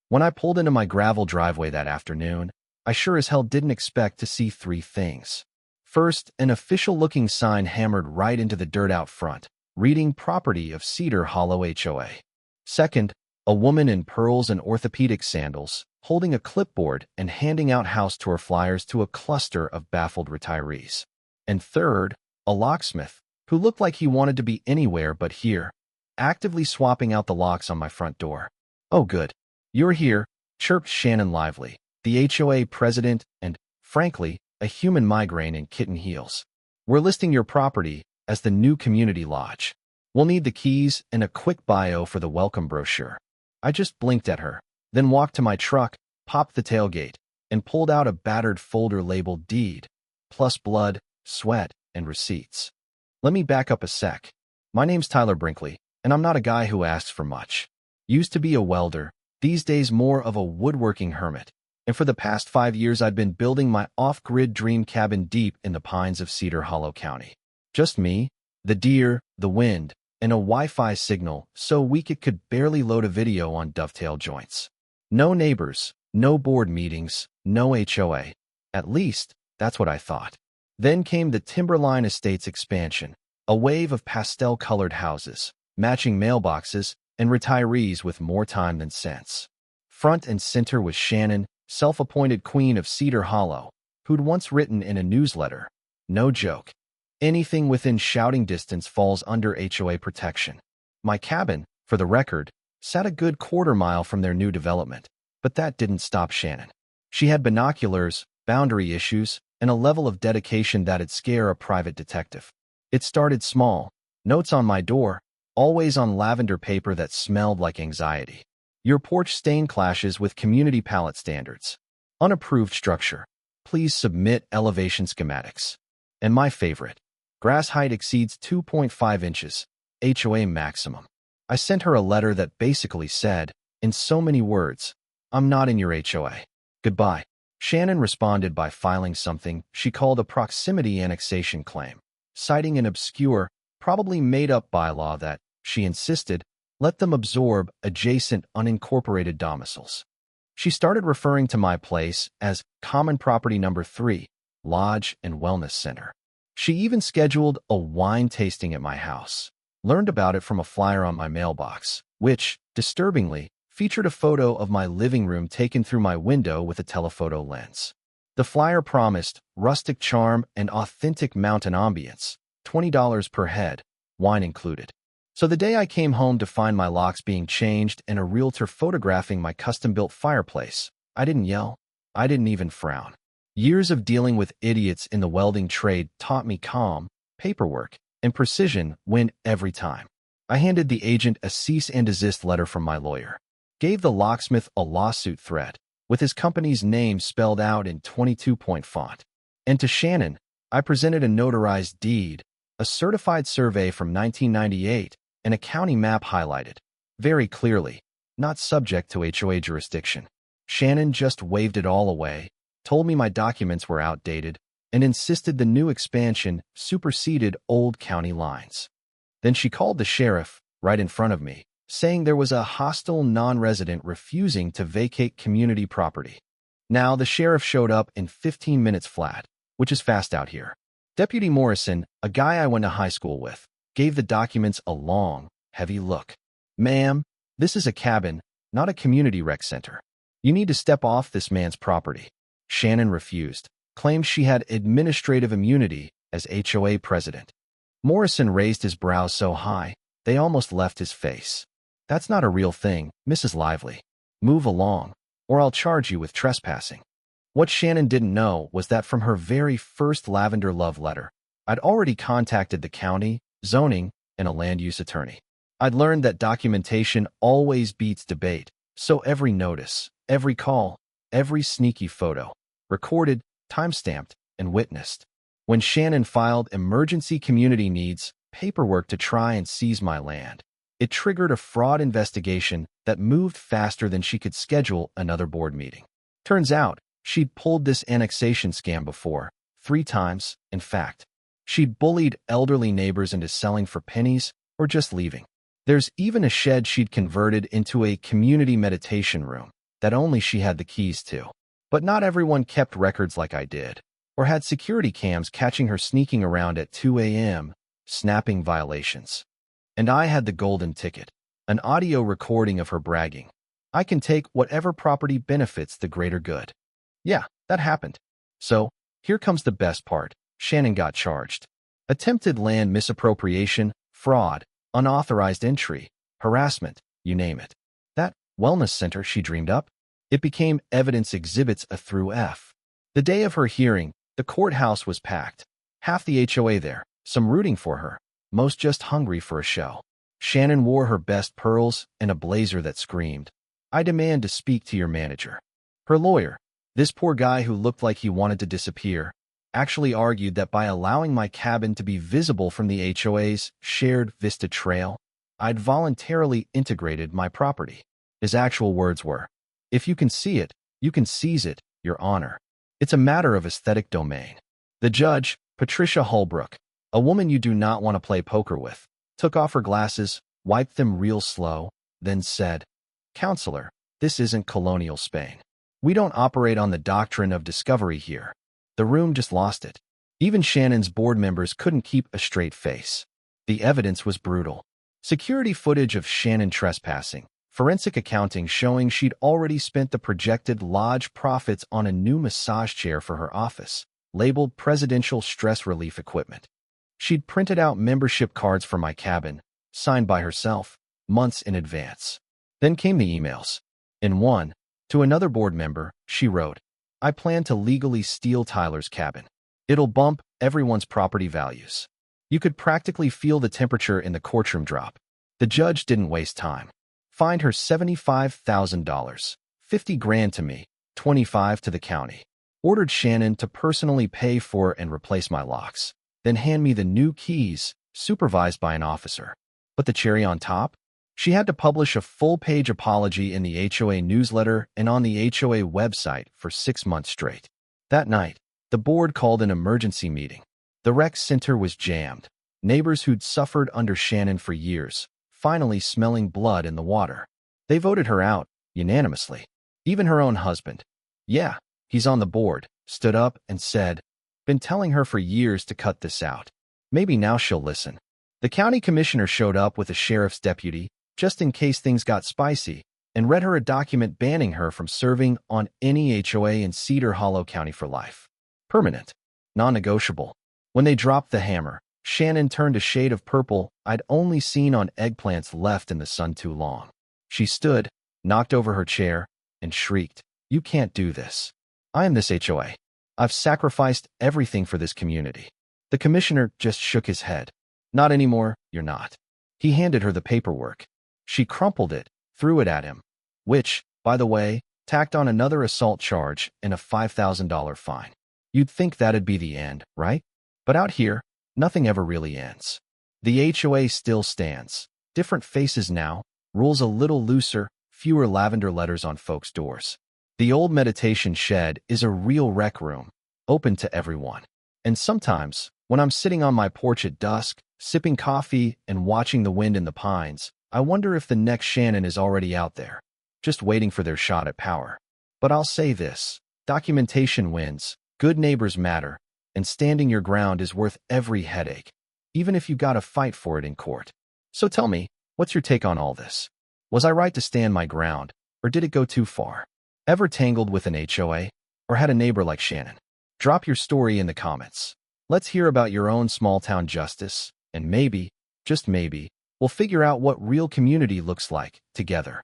When I pulled into my gravel driveway that afternoon, I sure as hell didn't expect to see three things. First, an official-looking sign hammered right into the dirt out front, reading Property of Cedar Hollow HOA. Second, a woman in pearls and orthopedic sandals, holding a clipboard and handing out house tour flyers to a cluster of baffled retirees. And third, a locksmith, who looked like he wanted to be anywhere but here, actively swapping out the locks on my front door. "Oh good. You're here," chirped Shannon lively, the HOA president and, frankly, a human migraine in kitten heels. "We're listing your property as the new community lodge. We'll need the keys and a quick bio for the welcome brochure." I just blinked at her, then walked to my truck, popped the tailgate, and pulled out a battered folder labeled Deed, plus blood, sweat, and receipts. Let me back up a sec. My name's Tyler Brinkley, and I'm not a guy who asks for much. Used to be a welder, these days more of a woodworking hermit, and for the past 5 years I'd been building my off-grid dream cabin deep in the pines of Cedar Hollow County. Just me, the deer, the wind, and a Wi-Fi signal so weak it could barely load a video on dovetail joints. No neighbors, no board meetings, no HOA. At least, that's what I thought. Then came the Timberline Estates expansion, a wave of pastel-colored houses, matching mailboxes, and retirees with more time than sense. Front and center was Shannon, self-appointed queen of Cedar Hollow, who'd once written in a newsletter, "No joke. Anything within shouting distance falls under HOA protection." My cabin, for the record, sat a good quarter-mile from their new development, but that didn't stop Shannon. She had binoculars, boundary issues, and a level of dedication that'd scare a private detective. It started small, notes on my door, always on lavender paper that smelled like anxiety. "Your porch stain clashes with community pallet standards. Unapproved structure. Please submit elevation schematics." And my favorite, grass height exceeds 2.5 inches, HOA maximum. I sent her a letter that basically said, in so many words, "I'm not in your HOA. Goodbye." Shannon responded by filing something she called a proximity annexation claim, citing an obscure, probably made-up bylaw that, she insisted, let them absorb adjacent unincorporated domiciles. She started referring to my place as Common Property Number 3, Lodge and Wellness Center. She even scheduled a wine tasting at my house. Learned about it from a flyer on my mailbox, which, disturbingly, featured a photo of my living room taken through my window with a telephoto lens. The flyer promised rustic charm and authentic mountain ambience, $20 per head, wine included. So the day I came home to find my locks being changed and a realtor photographing my custom-built fireplace, I didn't yell. I didn't even frown. Years of dealing with idiots in the welding trade taught me calm, paperwork, and precision win every time. I handed the agent a cease and desist letter from my lawyer. Gave the locksmith a lawsuit threat, with his company's name spelled out in 22-point font. And to Shannon, I presented a notarized deed, a certified survey from 1998, and a county map highlighted, very clearly, not subject to HOA jurisdiction. Shannon just waved it all away, told me my documents were outdated, and insisted the new expansion superseded old county lines. Then she called the sheriff, right in front of me, saying there was a hostile non-resident refusing to vacate community property. Now, the sheriff showed up in 15 minutes flat, which is fast out here. Deputy Morrison, a guy I went to high school with, gave the documents a long, heavy look. "Ma'am, this is a cabin, not a community rec center. You need to step off this man's property." Shannon refused, claimed she had administrative immunity as HOA president. Morrison raised his brows so high, they almost left his face. "That's not a real thing, Mrs. Lively. Move along, or I'll charge you with trespassing." What Shannon didn't know was that from her very first lavender love letter, I'd already contacted the county, zoning, and a land use attorney. I'd learned that documentation always beats debate, so every notice, every call, every sneaky photo, recorded, timestamped, and witnessed. When Shannon filed emergency community needs paperwork to try and seize my land, it triggered a fraud investigation that moved faster than she could schedule another board meeting. Turns out, she'd pulled this annexation scam before, 3 times, in fact. She'd bullied elderly neighbors into selling for pennies or just leaving. There's even a shed she'd converted into a community meditation room, that only she had the keys to. But not everyone kept records like I did, or had security cams catching her sneaking around at 2 a.m., snapping violations. And I had the golden ticket, an audio recording of her bragging. I can take whatever property benefits the greater good. Yeah, that happened. So, here comes the best part. Shannon got charged. Attempted land misappropriation, fraud, unauthorized entry, harassment, you name it. That wellness center she dreamed up? It became evidence exhibits A through F. The day of her hearing, the courthouse was packed. Half the HOA there, some rooting for her, most just hungry for a show. Shannon wore her best pearls and a blazer that screamed, "I demand to speak to your manager." Her lawyer, this poor guy who looked like he wanted to disappear, actually argued that by allowing my cabin to be visible from the HOA's shared Vista Trail, I'd voluntarily integrated my property. His actual words were, "If you can see it, you can seize it, Your Honor. It's a matter of aesthetic domain." The judge, Patricia Holbrook, a woman you do not want to play poker with, took off her glasses, wiped them real slow, then said, "Counselor, this isn't colonial Spain. We don't operate on the doctrine of discovery here." The room just lost it. Even Shannon's board members couldn't keep a straight face. The evidence was brutal. Security footage of Shannon trespassing, forensic accounting showing she'd already spent the projected lodge profits on a new massage chair for her office, labeled presidential stress relief equipment. She'd printed out membership cards for my cabin, signed by herself, months in advance. Then came the emails. In one, to another board member, she wrote, "I plan to legally steal Tyler's cabin. It'll bump everyone's property values." You could practically feel the temperature in the courtroom drop. The judge didn't waste time. Fined her $75,000, $50,000 to me, $25,000 to the county. Ordered Shannon to personally pay for and replace my locks, then hand me the new keys, supervised by an officer. But the cherry on top? She had to publish a full-page apology in the HOA newsletter and on the HOA website for 6 months straight. That night, the board called an emergency meeting. The rec center was jammed. Neighbors who'd suffered under Shannon for years, finally smelling blood in the water. They voted her out, unanimously. Even her own husband, yeah, he's on the board, stood up and said, "Been telling her for years to cut this out. Maybe now she'll listen." The county commissioner showed up with a sheriff's deputy, just in case things got spicy, and read her a document banning her from serving on any HOA in Cedar Hollow County for life. Permanent. Non-negotiable. When they dropped the hammer, Shannon turned a shade of purple I'd only seen on eggplants left in the sun too long. She stood, knocked over her chair, and shrieked, "You can't do this. I am this HOA. I've sacrificed everything for this community." The commissioner just shook his head. "Not anymore, you're not." He handed her the paperwork. She crumpled it, threw it at him, which, by the way, tacked on another assault charge and a $5,000 fine. You'd think that'd be the end, right? But out here, nothing ever really ends. The HOA still stands. Different faces now, rules a little looser, fewer lavender letters on folks' doors. The old meditation shed is a real rec room, open to everyone. And sometimes, when I'm sitting on my porch at dusk, sipping coffee and watching the wind in the pines, I wonder if the next Shannon is already out there, just waiting for their shot at power. But I'll say this, documentation wins, good neighbors matter, and standing your ground is worth every headache, even if you gotta fight for it in court. So tell me, what's your take on all this? Was I right to stand my ground, or did it go too far? Ever tangled with an HOA, or had a neighbor like Shannon? Drop your story in the comments. Let's hear about your own small-town justice, and maybe, just maybe, we'll figure out what real community looks like together.